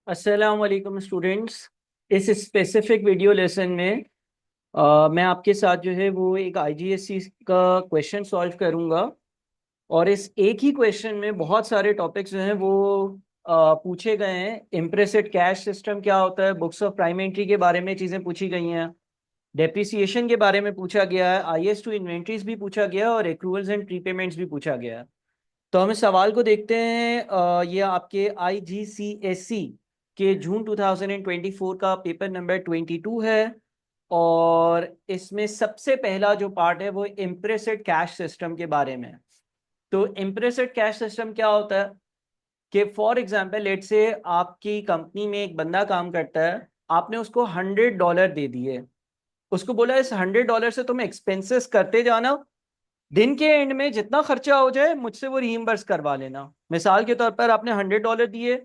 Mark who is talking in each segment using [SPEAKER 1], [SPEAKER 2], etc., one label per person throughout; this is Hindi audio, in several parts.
[SPEAKER 1] अस्सलाम वालेकुम स्टूडेंट्स। इस स्पेसिफिक वीडियो लेसन में मैं आपके साथ जो है वो एक आईजीएससी का क्वेश्चन सॉल्व करूंगा। और इस एक ही क्वेश्चन में बहुत सारे टॉपिक्स जो हैं वो पूछे गए हैं। इम्प्रेसिड कैश सिस्टम क्या होता है, बुक्स ऑफ प्राइम के बारे में चीज़ें पूछी गई हैं, डेप्रिसिएशन के बारे में पूछा गया है, आईएस टू इन्वेंट्रीज भी पूछा गया है और एक्रूवल्स एंड प्रीपेमेंट्स भी पूछा गया है। तो हम इस सवाल को देखते हैं। ये आपके आईजीसीएससी के जून 2024 का पेपर नंबर 22 है। और इसमें सबसे पहला जो पार्ट है वो इम्प्रेसिड कैश सिस्टम के बारे में है। तो इम्प्रेसिड कैश सिस्टम क्या होता है कि फॉर एग्जांपल लेट से आपकी कंपनी में एक बंदा काम करता है, आपने उसको $100 दे दिए, उसको बोला इस $100 से तुम एक्सपेंसेस करते जाना, दिन के एंड में जितना खर्चा हो जाए मुझसे वो रीइंबर्स करवा लेना। मिसाल के तौर पर आपने $100 दिए,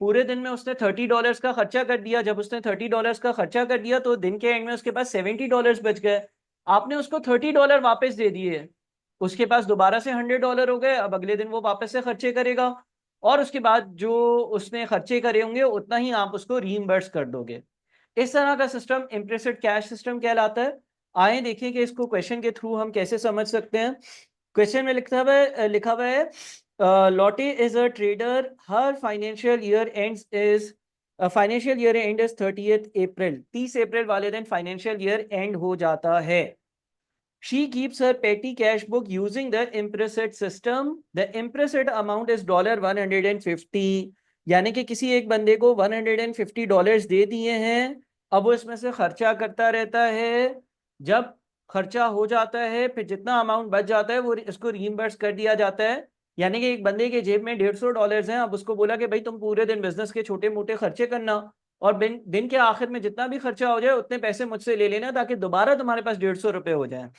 [SPEAKER 1] पूरे दिन में उसने $30 का खर्चा कर दिया। जब उसने $30 का खर्चा कर दिया तो दिन के एंड में उसके पास $70 बच गए। आपने उसको $30 वापस दे दिए, उसके पास दोबारा से $100 हो गए। अब अगले दिन वो वापस से खर्चे करेगा और उसके बाद जो उसने खर्चे करे होंगे उतना ही आप उसको रीइंबर्स कर दोगे। इस तरह का सिस्टम इम्प्लिसिट कैश सिस्टम कहलाता है। आए देखें कि इसको क्वेश्चन के थ्रू हम कैसे समझ सकते हैं। क्वेश्चन में लिखा हुआ है Lotte is a trader, her financial year and is 30th अप्रैल, 30 अप्रैल वाले दिन फाइनेंशियल ईयर एंड हो जाता है। She keeps her petty cash book using the imprest system, the imprest amount is $150। यानी कि किसी एक बंदे को $150 दे दिए हैं, अब वो इसमें से खर्चा करता रहता है। जब खर्चा हो जाता है फिर जितना अमाउंट बच जाता है वो इसको रीइंबर्स कर दिया जाता है। यानी कि एक बंदे के जेब में $150 हैं, अब उसको बोला कि भाई तुम पूरे दिन बिजनेस के छोटे मोटे खर्चे करना और दिन के आखिर में जितना भी खर्चा हो जाए उतने पैसे मुझसे ले लेना ताकि दोबारा तुम्हारे पास ₹150 हो जाए।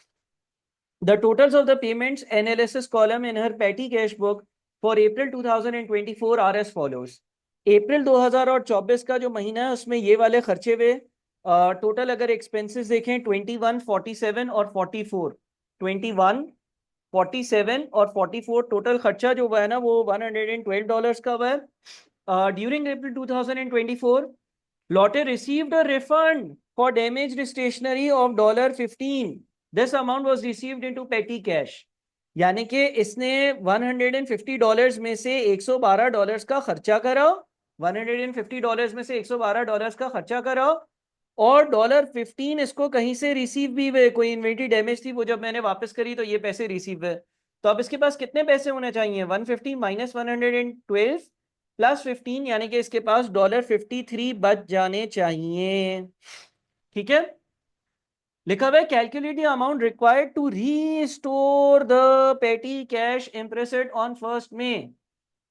[SPEAKER 1] The totals of the payments analysis column in her petty cash book for April 2024 are as follows. अप्रैल 2024 का जो महीना है उसमें ये वाले खर्चे हुए। टोटल अगर एक्सपेंसेस देखें 21, 47 और 44, 21, 47 और 44 टोटल खर्चा जो हुआ है ना वो $112 का हुआ है। During April 2024 Lotte received a refund for damaged stationery of $15। This amount was received into petty cash। यानी कि इसने $150 में से $112 का खर्चा करा, $150 में से $112 का खर्चा करा और $15 इसको कहीं से रिसीव भी हुए। कोई इन्वेंट्री डैमेज थी, वो जब मैंने वापस करी तो ये पैसे रिसीव हुए। तो अब इसके पास कितने पैसे होने चाहिए? 150 माइनस 112 प्लस 15, यानी कि इसके पास $53 बच जाने चाहिए। ठीक है। लिखा हुआ है calculate the amount required to restore the petty cash imprest on 1 May.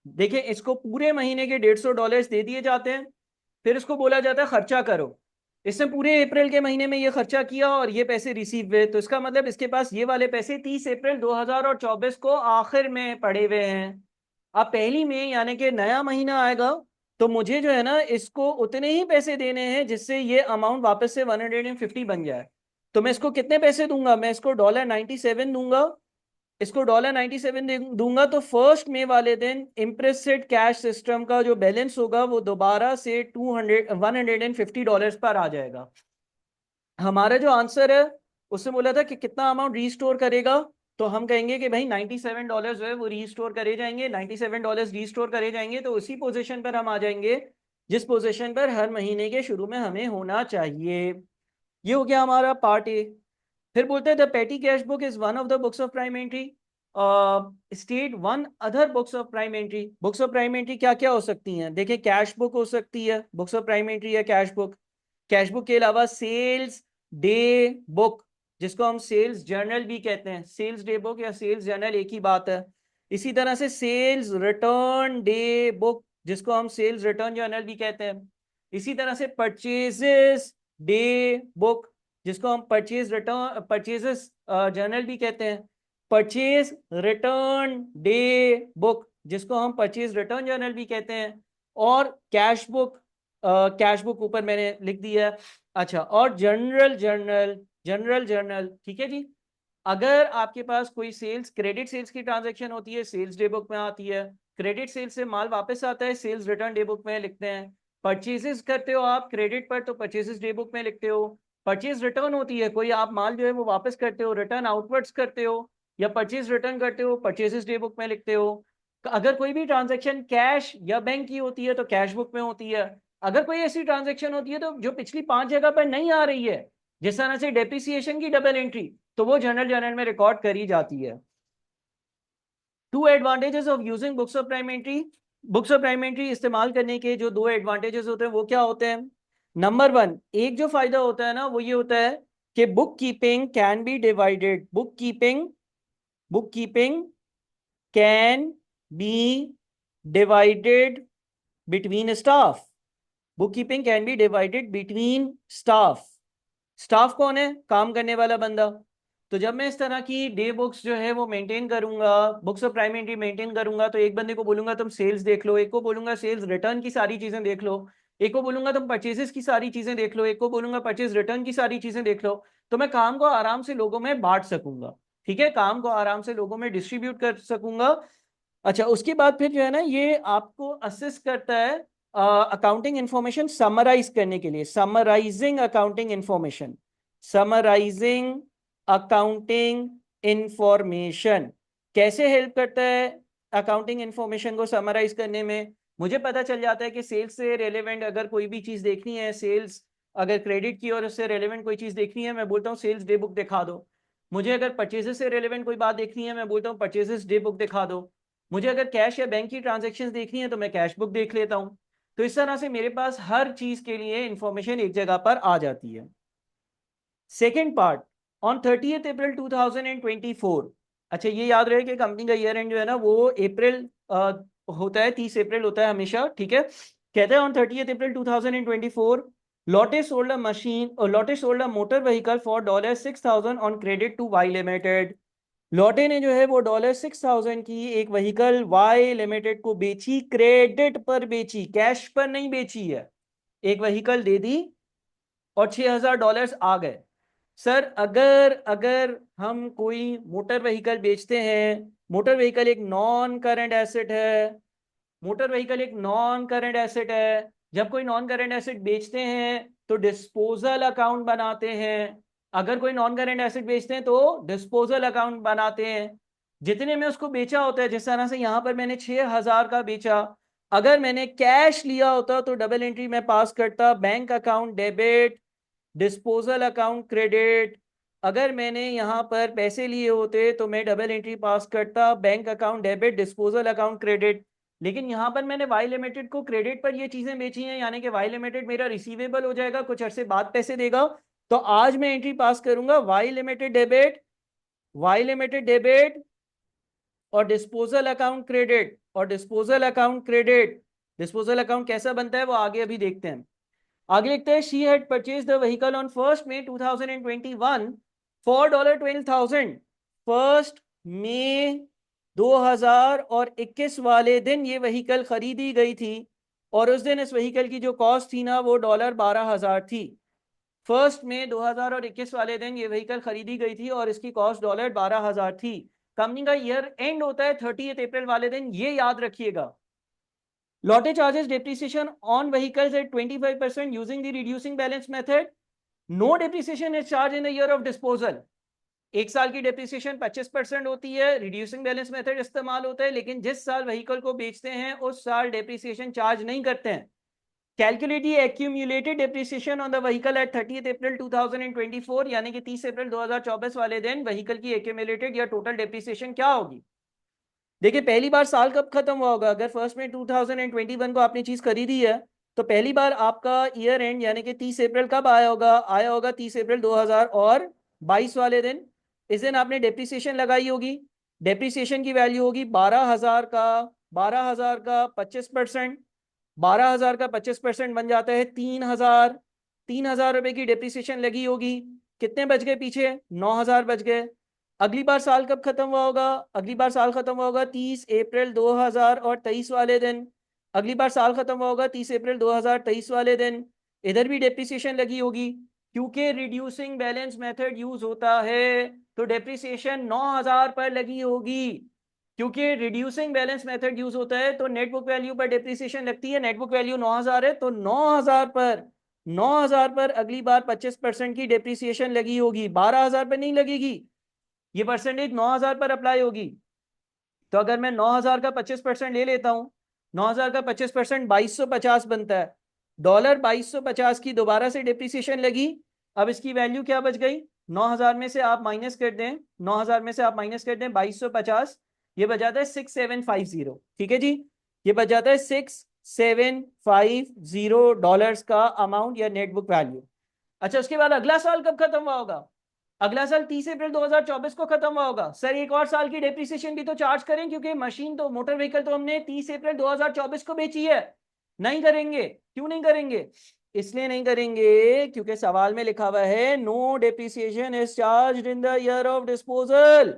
[SPEAKER 1] देखिए इसको पूरे महीने के $150 दे दिए जाते हैं, फिर इसको बोला जाता है खर्चा करो। इसने पूरे अप्रैल के महीने में ये खर्चा किया और ये पैसे रिसीव हुए, तो इसका मतलब इसके पास ये वाले पैसे 30 अप्रैल 2024 को आखिर में पड़े हुए हैं। अब पहली में यानी कि नया महीना आएगा तो मुझे जो है ना इसको उतने ही पैसे देने हैं जिससे ये अमाउंट वापस से 150 बन जाए। तो मैं इसको कितने पैसे दूंगा? मैं इसको $97 दूंगा। इसको $97 दूंगा तो 1 मई वाले दिन इम्प्रेसिड कैश सिस्टम का जो बैलेंस होगा वो दोबारा से $150 पर आ जाएगा। हमारा जो आंसर है उससे बोला था कि कितना अमाउंट रीस्टोर करेगा, तो हम कहेंगे कि भाई $97 जो है वो रीस्टोर करे जाएंगे। $97 रीस्टोर करे जाएंगे तो उसी पोजीशन पर हम आ जाएंगे जिस पोजीशन पर हर महीने के शुरू में हमें होना चाहिए। ये हो गया हमारा पार्ट ए। फिर बोलते हैं the petty cash book is one of the books of prime entry. State one other books of prime entry. Books of prime entry क्या क्या हो सकती हैं? देखिए कैश बुक हो सकती है, बुक्स ऑफ प्राइम एंट्री या कैश बुक। कैश बुक के अलावा सेल्स डे बुक, जिसको हम सेल्स जर्नल भी कहते हैं, सेल्स डे बुक या सेल्स जर्नल एक ही बात है। इसी तरह से सेल्स रिटर्न डे बुक, जिसको हम सेल्स रिटर्न जर्नल भी कहते हैं। इसी तरह से परचेजेस डे बुक, जिसको हम परचेजेस जर्नल भी कहते हैं। परचेज रिटर्न डे बुक, जिसको हम परचेज रिटर्न जर्नल भी कहते हैं। और कैश बुक, कैश बुक ऊपर मैंने लिख दिया है। अच्छा, और जनरल जर्नल, जनरल जर्नल, ठीक है जी। अगर आपके पास कोई सेल्स क्रेडिट सेल्स की ट्रांजैक्शन होती है सेल्स डे बुक में आती है, क्रेडिट सेल्स से माल वापस आता है सेल्स रिटर्न डे बुक में लिखते हैं। परचेजेस करते हो आप क्रेडिट पर तो परचेजेस डे बुक में लिखते हो, परचेज रिटर्न होती है, कोई आप माल जो है वो वापस करते हो, रिटर्न आउटवर्ड्स करते हो या परचेज रिटर्न करते हो, परचेजेस डे बुक में लिखते हो। अगर कोई भी ट्रांजैक्शन कैश या बैंक की होती है तो कैश बुक में होती है। अगर कोई ऐसी ट्रांजैक्शन होती है तो जो पिछली 5 जगह पर नहीं आ रही है, जिस तरह से डेप्रिसिएशन की डबल एंट्री, तो वो जर्नल में रिकॉर्ड करी जाती है। Two advantages of using books of prime entry. Books of prime entry इस्तेमाल करने के जो दो एडवांटेजेस होते हैं वो क्या होते हैं? नंबर वन, एक जो फायदा होता है ना वो ये होता है कि book keeping can be divided, book keeping can be divided between staff, book keeping can be divided between staff. Staff कौन है? काम करने वाला बंदा। तो जब मैं इस तरह की डे बुक्स जो है वो मेंटेन करूंगा, books of prime entry maintain करूंगा, तो एक बंदे को बोलूंगा तुम सेल्स देख लो, एक को बोलूंगा सेल्स रिटर्न की सारी चीजें देख लो, एक को बोलूंगा तुम परचेजेस की सारी चीजें देख लो, एक को बोलूंगा परचेज रिटर्न की सारी चीजें देख लो। तो मैं काम को आराम से लोगों में बांट सकूंगा, ठीक है, काम को आराम से लोगों में डिस्ट्रीब्यूट कर सकूंगा। अच्छा, उसके बाद फिर जो है ना ये आपको असिस्ट करता है अकाउंटिंग इंफॉर्मेशन समराइज करने के लिए, summarising accounting information, summarising accounting information. कैसे हेल्प करता है अकाउंटिंग इंफॉर्मेशन को समराइज करने में? मुझे पता चल जाता है कि सेल्स से रेलेवेंट अगर कोई भी चीज देखनी है, सेल्स अगर क्रेडिट की और उससे रेलेवेंट कोई चीज देखनी है, मैं बोलता हूँ सेल्स डे बुक दिखा दो। मुझे अगर परचेजेस से रेलेवेंट कोई बात देखनी है, मैं बोलता हूँ परचेजेस डे बुक दिखा दो। मुझे अगर कैश या बैंक की ट्रांजेक्शन देखनी है तो मैं कैश बुक देख लेता हूं। तो इस तरह से मेरे पास हर चीज के लिए इंफॉर्मेशन एक जगह पर आ जाती है। Second part, on 30th April 2024। अच्छा, ये याद रहे कि कंपनी का ईयर एंड जो है ना वो अप्रैल होता है, 30 अप्रैल होता है हमेशा, ठीक है। कहते हैं on 30th April 2024 Lotte sold a machine or Lotte sold a motor vehicle for $6,000 on credit to Y Limited। Lotte ने जो है वो $6,000 की एक व्हीकल वाई लिमिटेड को बेची, क्रेडिट पर बेची, कैश पर नहीं बेची है। एक व्हीकल दे दी और $6,000 आ गए। सर अगर अगर हम कोई मोटर व्हीकल बेचते हैं, मोटर व्हीकल एक नॉन करंट एसेट है, मोटर व्हीकल एक नॉन करंट एसेट है। जब कोई नॉन करंट एसेट बेचते हैं तो डिस्पोजल अकाउंट बनाते हैं। अगर कोई नॉन करंट एसेट बेचते हैं तो डिस्पोजल अकाउंट बनाते हैं। जितने में उसको बेचा होता है, जिस तरह से यहां पर मैंने 6,000 का बेचा, अगर मैंने कैश लिया होता तो डबल एंट्री में पास करता, bank account debit, disposal account credit. अगर मैंने यहां पर पैसे लिए होते तो मैं डबल एंट्री पास करता, bank account debit, disposal account credit. लेकिन यहां पर मैंने वाई लिमिटेड को क्रेडिट पर ये चीजें बेची हैं, यानी कि वाई लिमिटेड मेरा रिसीवेबल हो जाएगा, कुछ अरसे बाद पैसे देगा। तो आज मैं एंट्री पास करूंगा Y limited debit, Y limited debit और डिस्पोजल अकाउंट क्रेडिट, और disposal account credit. Disposal account कैसा बनता है वो आगे अभी देखते हैं। आगे लिखते हैं she had purchase the vehicle on 1 May 2021 for $12,000। 1 मई 2021 वाले दिन ये व्हीकल खरीदी गई थी और उस दिन इस व्हीकल की जो कॉस्ट थी ना वो $12,000 थी। 1 मई 2021 वाले दिन ये व्हीकल खरीदी गई थी और इसकी कॉस्ट $12,000 थी। कंपनी का ईयर एंड होता है 30th अप्रैल वाले दिन, ये याद रखिएगा। Lotte charges depreciation on vehicles at 25% using the reducing balance method. No depreciation is charged in the year of disposal. एक साल की डेप्रिसिएशन 25% होती है, रिड्यूसिंग बैलेंस मेथड इस्तेमाल होता है, लेकिन जिस साल व्हीकल को बेचते हैं उस साल डेप्रिसिएशन चार्ज नहीं करते हैं। Calculate the accumulated depreciation on the vehicle eight 30th April 2024, यानी कि 30 अप्रैल 2024 वाले दिन व्हीकल की एक्यूमुलेटेड या टोटल डेप्रिसिएशन क्या होगी। देखिए पहली बार साल कब खत्म हुआ होगा? अगर 1 मई 2021 को आपने चीज खरीदी है तो पहली बार आपका ईयर एंड यानी कि 30 अप्रैल कब आया होगा? आया होगा 30 अप्रैल 2022 वाले दिन। इस दिन आपने डेप्रिसिएशन लगाई होगी। डेप्रिसिएशन की वैल्यू होगी 12,000 का, 12,000 का 25%, 12,000 का 25% बन जाता है 3,000। 3,000 रुपए की डेप्रिसिएशन लगी होगी। कितने बच गए पीछे? 9,000 बच गए। अगली बार साल कब खत्म हुआ होगा? अगली बार साल खत्म हुआ होगा 30 अप्रैल 2023 वाले दिन। अगली बार साल खत्म हुआ होगा 30 अप्रैल 2023 वाले दिन। इधर भी डेप्रिसिएशन लगी होगी। क्योंकि रिड्यूसिंग बैलेंस मेथड यूज होता है तो डेप्रिसिएशन 9,000 पर लगी होगी। क्योंकि रिड्यूसिंग बैलेंस मेथड यूज होता है तो नेट बुक वैल्यू पर डिप्रिसिएशन लगती है। नेट बुक वैल्यू 9000 है तो 9000 पर अगली बार 25% की डिप्रिसिएशन लगी होगी, 12000 पर नहीं लगेगी। ये परसेंटेज 9000 पर अप्लाई होगी। तो अगर मैं 9000 का 25% ले लेता हूं, 9000 का 25% 2250 बनता है। डॉलर 2250 की दोबारा से डिप्रिसिएशन लगी। अब इसकी वैल्यू क्या बच गई, 9000 में से आप माइनस कर दें, 9000 में से आप माइनस कर दें 2250, ये बच जाता है 6750। ठीक है जी, ये बच जाता है 6750 डॉलर्स का अमाउंट या नेट बुक वैल्यू। अच्छा, उसके बाद अगला साल कब खत्म हुआ होगा? अगला साल 30 अप्रैल 2024 को खत्म हुआ होगा। सर एक और साल की डेप्रिसिएशन भी तो चार्ज करें, क्योंकि मशीन तो, मोटर व्हीकल तो हमने 30 अप्रैल 2024 को बेची है। नहीं करेंगे, क्यों नहीं करेंगे? इसलिए नहीं करेंगे क्योंकि सवाल में लिखा हुआ है no depreciation is charged in the year of disposal.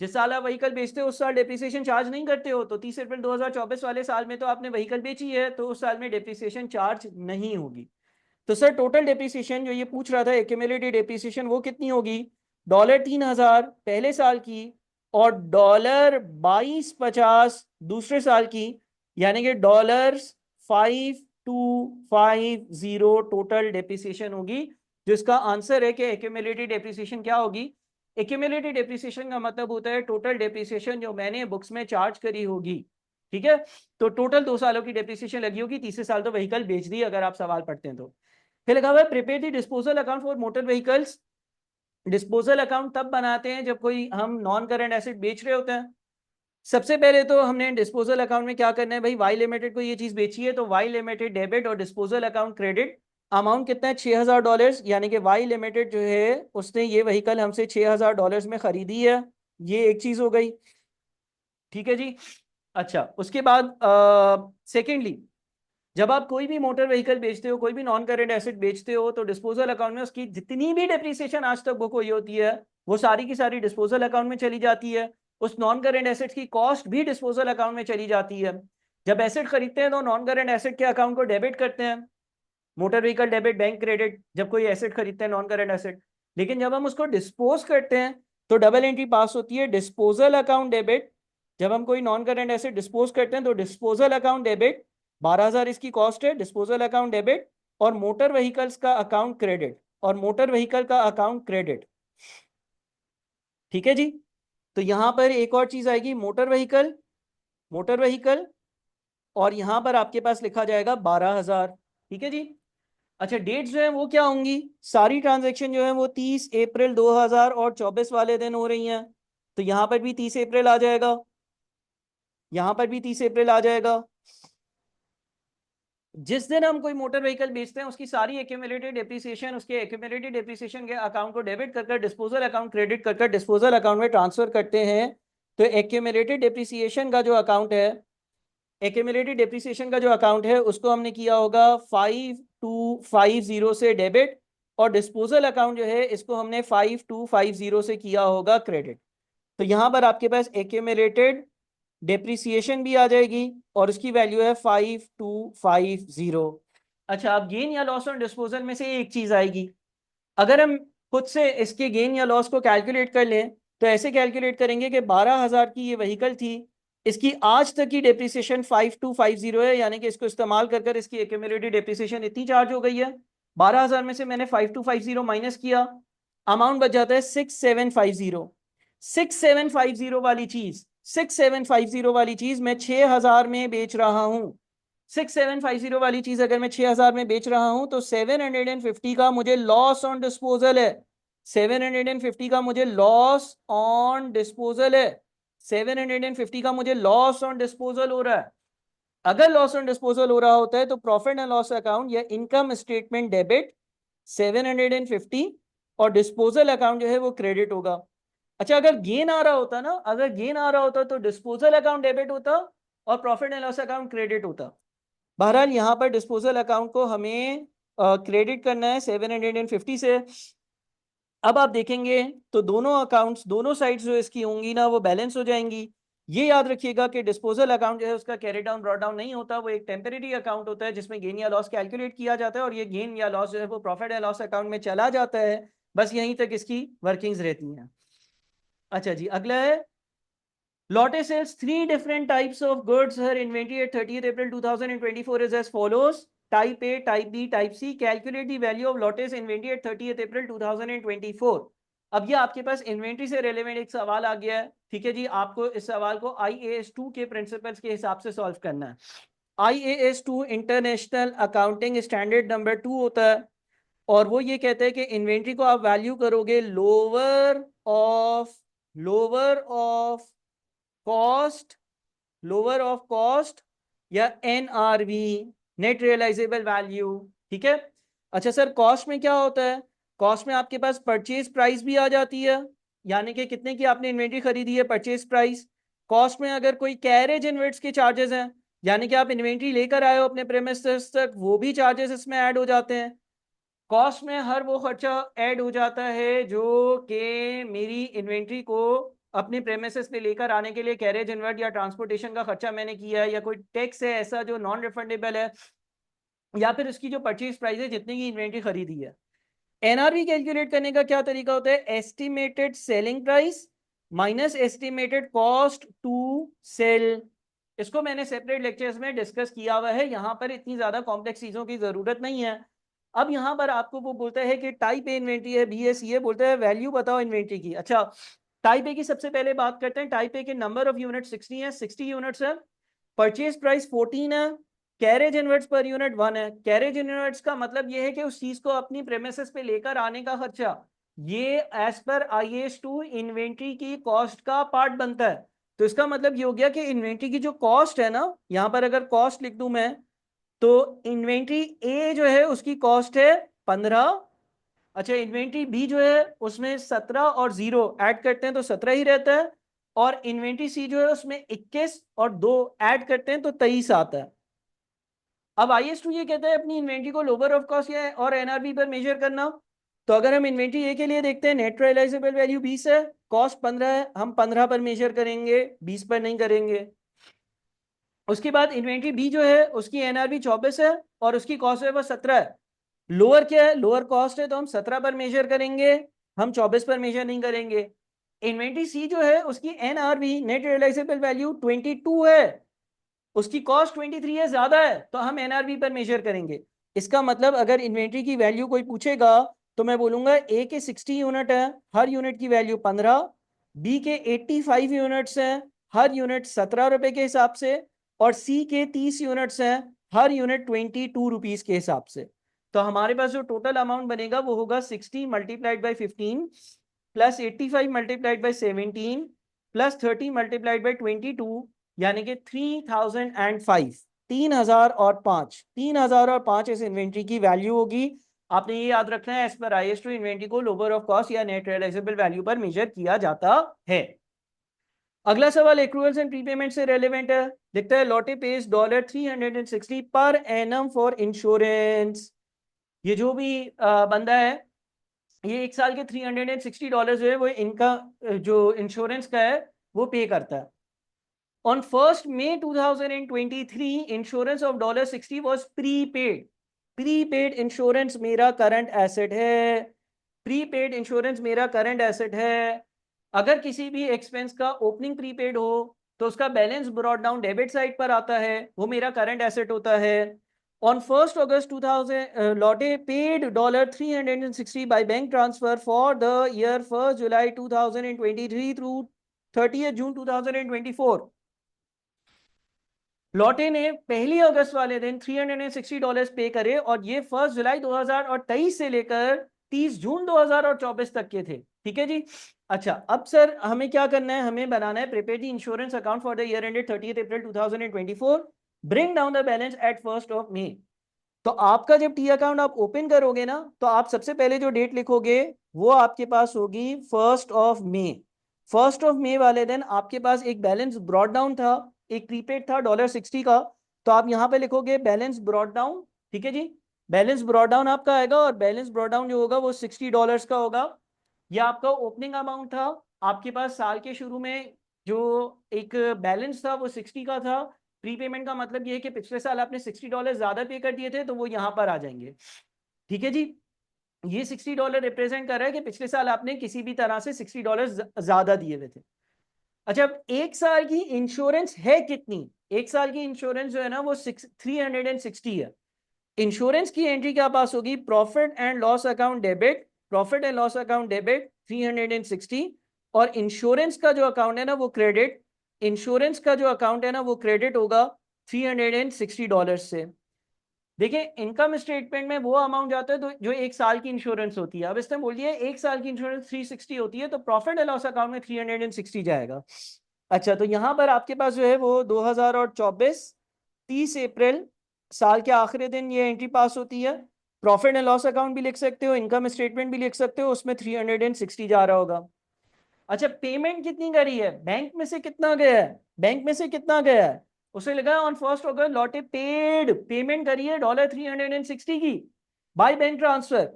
[SPEAKER 1] जिस साल आप व्हीकल बेचते हो उस साल डेप्रिसिएशन चार्ज नहीं करते हो, तो 30 अप्रैल 2024 वाले साल में तो आपने व्हीकल बेची है, तो उस साल में डेप्रिसिएशन चार्ज नहीं होगी। तो सर टोटल डेप्रिसिएशन जो ये पूछ रहा था, एक्यूमुलेटेड डेप्रिसिएशन, वो कितनी होगी? $3000 पहले साल की और $2250 दूसरे साल की, यानी कि $5250 टोटल डेप्रिसिएशन होगी। जिसका आंसर है कि एक्यूमुलेटेड डेप्रिसिएशन क्या होगी? एक्यूमुलेटेड डेप्रिसिएशन का मतलब होता है टोटल डेप्रिसिएशन जो मैंने बुक्स में चार्ज करी होगी। ठीक है, तो टोटल 2 सालों की डेप्रिसिएशन लगी होगी, तीसरे साल तो व्हीकल बेच दी अगर आप सवाल पढ़ते हैं तो। फिर लगा हुआ है prepare the disposal account for motor vehicles. Disposal account तब बनाते हैं जब कोई हम नॉन करंट एसेट बेच रहे होते हैं। सबसे पहले तो हमने डिस्पोजल अकाउंट में क्या करना है भाई, वाई लिमिटेड को ये चीज बेची है तो वाई लिमिटेड डेबिट और डिस्पोजल अकाउंट क्रेडिट। अमाउंट कितना है, $6000, यानी कि वाई लिमिटेड जो है उसने ये व्हीकल हमसे $6000 में खरीदी है। ये एक चीज हो गई। ठीक है जी। अच्छा, उसके बाद सेकेंडली, जब आप कोई भी मोटर व्हीकल बेचते हो, कोई भी नॉन करेंट एसेट बेचते हो, तो डिस्पोजल अकाउंट में उसकी जितनी भी डेप्रिसिएशन आज तक बुक हुई होती है वो सारी की सारी डिस्पोजल अकाउंट में चली जाती है। उस नॉन करेंट एसेट की कॉस्ट भी डिस्पोजल अकाउंट में चली जाती है। जब एसेट खरीदते हैं तो नॉन करेंट एसेट के अकाउंट को डेबिट करते हैं, motor vehicle debit, bank credit, जब कोई एसेट खरीदते हैं नॉन करेंट एसेट। लेकिन जब हम उसको डिस्पोज करते हैं तो डबल एंट्री पास होती है, डिस्पोजल अकाउंट डेबिट। जब हम कोई नॉन करेंट एसेट डिस्पोज करते हैं तो डिस्पोजल अकाउंट डेबिट, 12000 इसकी कॉस्ट है, डिस्पोजल अकाउंट डेबिट, और मोटर व्हीकल्स का अकाउंट क्रेडिट, और मोटर व्हीकल का अकाउंट क्रेडिट। ठीक है जी। तो यहां पर एक और चीज आएगी, मोटर व्हीकल, मोटर व्हीकल, और यहां पर आपके पास लिखा जाएगा 12000। ठीक है जी। अच्छा, डेट्स जो है वो क्या होंगी? सारी ट्रांजैक्शन जो है वो 30 अप्रैल 2024 वाले दिन हो रही हैं, तो यहां पर भी 30 अप्रैल आ जाएगा, यहां पर भी 30 अप्रैल आ जाएगा। जिस दिन हम कोई मोटर व्हीकल बेचते हैं उसकी सारी एक्यूमुलेटेड डेप्रिसिएशन उसके एक्यूमुलेटेड डेप्रिसिएशन के अकाउंट को डेबिट कर डिस्पोजल अकाउंट क्रेडिट कर डिस्पोजल अकाउंट में ट्रांसफर करते हैं। तो एक्यूमुलेटेड डेप्रिसिएशन का जो अकाउंट है, एक्यूमुलेटेड डेप्रिसिएशन का जो अकाउंट है उसको हमने किया होगा 5250 से डेबिट, और डिस्पोजल अकाउंट जो है इसको हमने 5250 से किया होगा क्रेडिट। तो यहां पर आपके पास एक्यूमुलेटेड डेप्रिसिएशन भी आ जाएगी और उसकी वैल्यू है 5250। अच्छा, अब गेन या लॉस ऑन डिस्पोजल में से एक चीज आएगी। अगर हम खुद से इसके गेन या लॉस को कैलकुलेट कर लें तो ऐसे कैलकुलेट करेंगे कि 12000 की ये व्हीकल थी, इसकी आज तक की डेप्रिसिएशन 5250 है, यानी कि इसको इस्तेमाल कर कर इसकी एक्यूमुलेटेड डेप्रिसिएशन इतनी चार्ज हो गई है। 12000 में से मैंने 5250 माइनस किया, अमाउंट बच जाता है 6750। 6750 वाली चीज, 6750 वाली चीज मैं 6000 में बेच रहा हूं। 6750 वाली चीज अगर मैं 6000 में बेच रहा हूं तो 750 का मुझे लॉस ऑन डिस्पोजल है। 750 का मुझे लॉस ऑन डिस्पोजल है। 750 का मुझे लॉस ऑन डिस्पोजल हो रहा है। अगर लॉस ऑन डिस्पोजल हो रहा होता है तो प्रॉफिट एंड लॉस अकाउंट या इनकम स्टेटमेंट डेबिट 750, और डिस्पोजल अकाउंट जो है वो क्रेडिट होगा। अच्छा, अगर गेन आ रहा होता ना, अगर गेन आ रहा होता तो डिस्पोजल अकाउंट डेबिट होता और profit and loss account credit होता। बहरहाल यहां पर डिस्पोजल अकाउंट को हमें क्रेडिट करना है 750 से। अब आप देखेंगे तो दोनों अकाउंट्स, दोनों साइड्स जो इसकी होंगी ना वो बैलेंस हो जाएंगी। ये याद रखिएगा कि डिस्पोजल अकाउंट जो है उसका कैरी डाउन ब्रॉट डाउन नहीं होता, वो एक टेम्परेरी अकाउंट होता है जिसमें गेन या लॉस कैलकुलेट किया जाता है, और ये गेन या लॉस जो है वो प्रॉफिट एंड लॉस अकाउंट में चला जाता है। बस यहीं तक इसकी वर्किंग्स रहती हैं। अच्छा जी, अगला है Lotte sells 3 different types of goods. Her inventory at 30th April 2024 is as follows. Type A, Type B, Type C. Calculate the value of Lotte's inventory at 30th April 2024. अब ये आपके पास इन्वेंट्री से रिलेवेंट एक सवाल आ गया है, ठीक है जी। आपको इस सवाल को IAS 2 के प्रिंसिपल्स के हिसाब से सॉल्व करना है। IAS 2 international accounting standard number 2 होता है, और वो ये कहता है कि इन्वेंट्री को आप वैल्यू करोगे लोअर ऑफ कॉस्ट या NRV, नेट रियलाइजेबल वैल्यू, ठीक है। अच्छा सर, कॉस्ट में क्या होता है? कॉस्ट में आपके पास परचेज प्राइस भी आ जाती है, यानी कि कितने की आपने इन्वेंट्री खरीदी है, परचेज प्राइस। कॉस्ट में अगर कोई कैरेज इन्वेंट्स के चार्जेस हैं, यानी कि आप इन्वेंट्री लेकर आए हो अपने प्रेमिसेस तक, वो भी चार्जेस इसमें ऐड हो जाते हैं। कॉस्ट में हर वो खर्चा ऐड हो जाता है जो कि मेरी इन्वेंट्री को अपने प्रेमिसेस पे लेकर आने के लिए कैरेज इन्वर्ट या ट्रांसपोर्टेशन का खर्चा मैंने किया है, या कोई टैक्स है ऐसा जो नॉन रिफंडेबल है, या फिर उसकी जो परचेज प्राइस है जितने की इन्वेंट्री खरीदी है। एनआरवी कैलकुलेट करने का क्या तरीका होता है? Estimated selling price minus estimated cost to sell. इसको मैंने सेपरेट लेक्चर्स में डिस्कस किया हुआ है, यहां पर इतनी ज्यादा कॉम्प्लेक्स चीजों की जरूरत नहीं है। अब यहां पर आपको वो बोलता है कि टाइप ए इन्वेंट्री है, बी है, सी है, बोलता है वैल्यू बताओ इन्वेंट्री की। अच्छा, टाइप ए की सबसे पहले बात करते हैं। टाइप ए के नंबर ऑफ यूनिट 60 है, 60 यूनिट्स है। परचेज प्राइस 14 है। कैरेज इनवर्ट्स पर यूनिट 1 है। कैरेज इनवर्ट्स का मतलब यह है कि उस चीज को अपनी प्रेमिसेस पे लेकर आने का खर्चा, ये एज पर IAS 2 इन्वेंट्री की कॉस्ट का पार्ट बनता है। तो इसका मतलब ये हो गया कि इन्वेंट्री की जो कॉस्ट है ना, यहां पर अगर कॉस्ट लिख दूं मैं, तो इन्वेंट्री ए जो है उसकी कॉस्ट है 15। अच्छा, इन्वेंट्री बी जो है उसमें 17 और 0 ऐड करते हैं तो 17 ही रहता है, और इन्वेंट्री सी जो है उसमें 21 और 2 ऐड करते हैं तो 23 आता है। अब IAS 2 ये कहता है अपनी इन्वेंट्री को लोअर ऑफ कॉस्ट या और NRV पर मेजर करना। तो अगर हम इन्वेंट्री ए के लिए देखते हैं, नेट रियलाइजेबल वैल्यू 20 है, कॉस्ट 15 है, हम 15 पर मेजर करेंगे, 20 पर नहीं करेंगे। उसके बाद इन्वेंट्री बी जो है उसकी NRV 24 है और उसकी कॉस्ट है वो 17 है। लोअर क्या है? लोअर कॉस्ट है, तो हम 17 पर मेजर करेंगे, हम 24 पर मेजर नहीं करेंगे। इन्वेंट्री सी जो है उसकी NRV, नेट रियलाइजेबल वैल्यू 22 है, उसकी कॉस्ट 23 है, ज्यादा है, तो हम NRV पर मेजर करेंगे। इसका मतलब अगर इन्वेंट्री की वैल्यू कोई पूछेगा तो मैं बोलूंगा ए के 60 यूनिट है, हर यूनिट की वैल्यू 15, बी के 85 यूनिट्स हैं, हर यूनिट 17 रुपए के हिसाब से, और सी के 30 यूनिट्स हैं, हर यूनिट 22 रुपीज के हिसाब से। तो हमारे पास जो टोटल अमाउंट बनेगा वो होगा 60 multiplied by 15 plus 85 multiplied by 17 plus 30 multiplied by 22, यानी कि 3005, 3005, 3005 इस इन्वेंट्री की वैल्यू होगी। आपने ये याद रखना है, एज पर IAS 2 इन्वेंट्री को लोअर ऑफ कॉस्ट या नेट रियलाइजेबल वैल्यू पर मेजर किया जाता है। अगला सवाल एक्रूअल्स एंड प्रीपेमेंट से रेलेवेंट है। लिखता है Lotte page $360 per annum for insurance. ये जो भी बंदा है, ये एक साल के $360 जो है वो इनका जो इंश्योरेंस का है वो पे करता है। On 1st May 2023, insurance of $60 was prepaid. Prepaid insurance मेरा करंट एसेट है। प्रीपेड इंश्योरेंस मेरा करंट एसेट है। अगर किसी भी एक्सपेंस का ओपनिंग प्रीपेड हो तो उसका balance brought down debit side पर आता है, वो मेरा करंट एसेट होता है। On 1st August 2000, Lotte paid $360 by bank transfer for the year 1st July 2023 through 30th June 2024. Lotte ने 1 अगस्त वाले दिन $360 पे करे, और ये 1 जुलाई 2023 से लेकर 30 जून 2024 तक के थे, ठीक है जी। अच्छा, अब सर हमें क्या करना है? हमें बनाना है prepare the insurance account for the year ended 30th April 2024, bring down the balance at 1 May. तो आपका जब टी अकाउंट आप ओपन करोगे ना, तो आप सबसे पहले जो डेट लिखोगे वो आपके पास होगी 1 फर्स्ट ऑफ मे वाले दिन आपके पास एक बैलेंस ब्रॉट डाउन था, एक प्रीपेड था $60 का। तो आप यहां पे लिखोगे बैलेंस ब्रॉट डाउन, ठीक है जी। बैलेंस ब्रॉट डाउन आपका आएगा, और बैलेंस ब्रॉट डाउन जो होगा वो $60 का होगा। यह आपका ओपनिंग अमाउंट था। आपके पास साल के शुरू में जो एक बैलेंस था वो 60 का था। प्रीपेमेंट का मतलब ये है कि पिछले साल आपने $60 ज्यादा पे कर दिए थे, तो वो यहां पर आ जाएंगे, ठीक है जी। ये $60 रिप्रेजेंट कर रहा है कि पिछले साल आपने किसी भी तरह से $60 ज्यादा दिए हुए थे। अच्छा, अब एक साल की इंश्योरेंस है कितनी? एक साल की इंश्योरेंस जो है ना वो 360 है। इंश्योरेंस की एंट्री क्या पास होगी? Profit and loss account debit, profit and loss account debit 360, और इंश्योरेंस का जो अकाउंट है ना वो क्रेडिट, इंश्योरेंस का जो अकाउंट है ना वो क्रेडिट होगा $360 से। देखिए इनकम स्टेटमेंट में वो अमाउंट जाता है जो एक साल की इंश्योरेंस होती है। अब इसने बोल दिया एक साल की इंश्योरेंस 360 होती है, तो प्रॉफिट एंड लॉस अकाउंट में 360 जाएगा। अच्छा, तो यहां पर आपके पास जो है वो 2024 30 अप्रैल साल के आखिरी दिन ये एंट्री पास होती है। प्रॉफिट एंड लॉस अकाउंट भी लिख सकते हो, इनकम स्टेटमेंट भी लिख सकते हो, उसमें 360 जा रहा होगा। अच्छा, पेमेंट कितनी करी है? बैंक में से कितना गया है? बैंक में से कितना गया है? उसे लगा ऑन 1 अगस्त लौटे पेड, पेमेंट करी है $360 की बाय बैंक ट्रांसफर।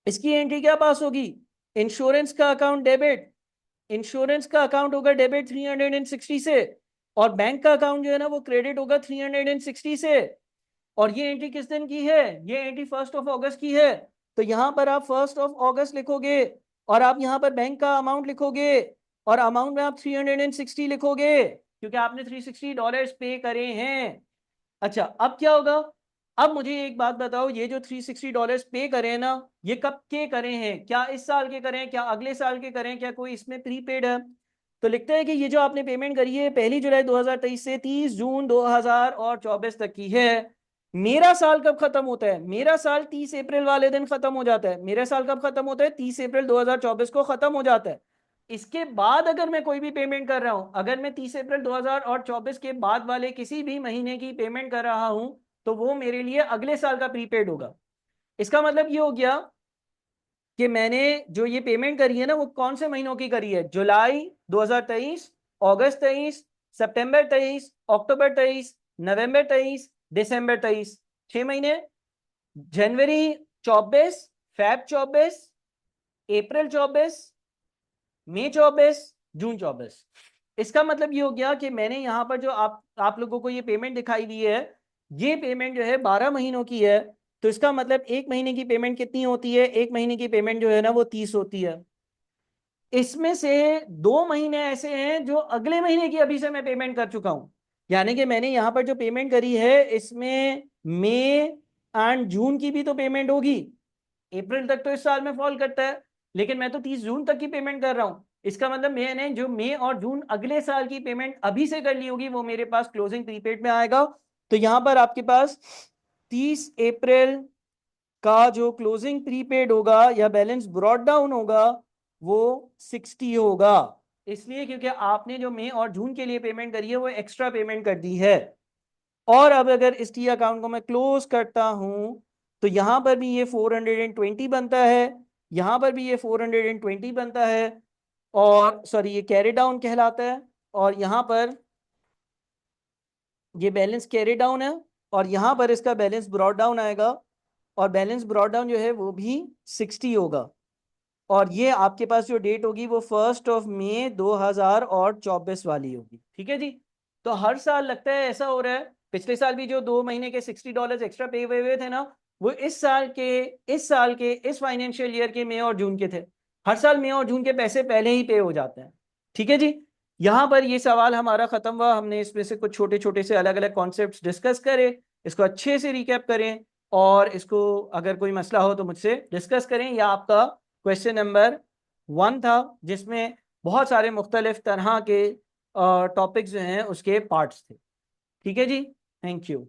[SPEAKER 1] इसकी एंट्री क्या पास होगी? इंश्योरेंस का अकाउंट डेबिट, इंश्योरेंस का अकाउंट होगा डेबिट 360 से, और बैंक का अकाउंट जो है ना वो क्रेडिट होगा 360 से। और ये एंट्री किस दिन की है? ये एंट्री 1 अगस्त की है। तो यहां पर आप 1 अगस्त लिखोगे, और आप यहां पर बैंक का अमाउंट लिखोगे, और अमाउंट में आप 360 लिखोगे क्योंकि आपने $360 पे करे हैं। अच्छा, अब क्या होगा? अब मुझे एक बात बताओ, ये जो $360 पे करे हैं ना, ये कब के करे हैं? क्या इस साल के करें, क्या अगले साल के करें, क्या कोई इसमें प्रीपेड है? तो लिखते हैं कि ये जो आपने पेमेंट करी है 1 जुलाई 2023 से 30 जून 2024 तक की है। मेरा साल कब खत्म होता है? मेरा साल 30 अप्रैल वाले दिन खत्म हो जाता है। मेरा साल कब खत्म होता है? 30 अप्रैल 2024 को खत्म हो जाता है। इसके बाद अगर मैं कोई भी पेमेंट कर रहा हूं, अगर मैं 30 अप्रैल 2024 के बाद वाले किसी भी महीने की पेमेंट कर रहा हूं, तो वो मेरे लिए अगले साल का प्रीपेड होगा। इसका मतलब ये हो गया कि मैंने जो ये पेमेंट करी है ना वो कौन से महीनों की करी है? जुलाई 2023, अगस्त 23, सितंबर 23, अक्टूबर 23, नवंबर 23, दिसंबर 23, 6 महीने। जनवरी 24, फेब 24, अप्रैल 24, मई 24, जून 24। इसका मतलब ये हो गया कि मैंने यहां पर जो आप लोगों को ये पेमेंट दिखाई दी है, ये पेमेंट जो है 12 महीनों की है। तो इसका मतलब एक महीने की पेमेंट कितनी होती है? एक महीने की पेमेंट जो है ना वो 30 होती है। इसमें से 2 महीने ऐसे हैं जो अगले महीने की अभी से मैं पेमेंट कर चुका हूं। यानी कि मैंने यहां पर जो पेमेंट करी है इसमें मई एंड जून की भी तो पेमेंट होगी। अप्रैल तक तो इस साल में फॉल करता है, लेकिन मैं तो 30 जून तक की पेमेंट कर रहा हूं। इसका मतलब मैंने जो मई और जून अगले साल की पेमेंट अभी से कर ली होगी वो मेरे पास क्लोजिंग प्रीपेड में आएगा। तो यहां पर आपके पास 30 अप्रैल का जो क्लोजिंग प्रीपेड होगा या बैलेंस ब्रॉट डाउन होगा वो 60 होगा। इसलिए क्योंकि आपने जो मई और जून के लिए पेमेंट करी है वो एक्स्ट्रा पेमेंट कर दी है। और अब अगर इस टी अकाउंट को मैं क्लोज करता हूं तो यहां पर भी ये 420 बनता है, यहां पर भी ये 420 बनता है, और सॉरी ये कैरी डाउन कहलाता है, और यहां पर ये बैलेंस कैरी डाउन है, और यहां पर इसका बैलेंस ब्रॉट डाउन आएगा, और बैलेंस ब्रॉट डाउन जो है वो भी 60 होगा। और ये आपके पास जो डेट होगी वो 1 मई 2024 वाली होगी। ठीक है जी। तो हर साल लगता है ऐसा हो रहा है, पिछले साल भी जो 2 महीने के $60 एक्स्ट्रा पे हुए थे ना, वो इस साल के इस फाइनेंशियल ईयर के मई और जून के थे। हर साल मई और जून के पैसे पहले ही पे हो जाते हैं। ठीक है जी। यहां पर ये सवाल हमारा खत्म हुआ। हमने इसमें से कुछ छोटे छोटे से अलग अलग कॉन्सेप्ट्स डिस्कस करे, इसको अच्छे से रिकैप करें, और इसको अगर कोई मसला हो तो मुझसे डिस्कस करें। या आपका क्वेश्चन नंबर 1 था जिसमें बहुत सारे मुख्तलिफ तरह के टॉपिक्स जो हैं उसके पार्ट्स थे। ठीक है जी। Thank you.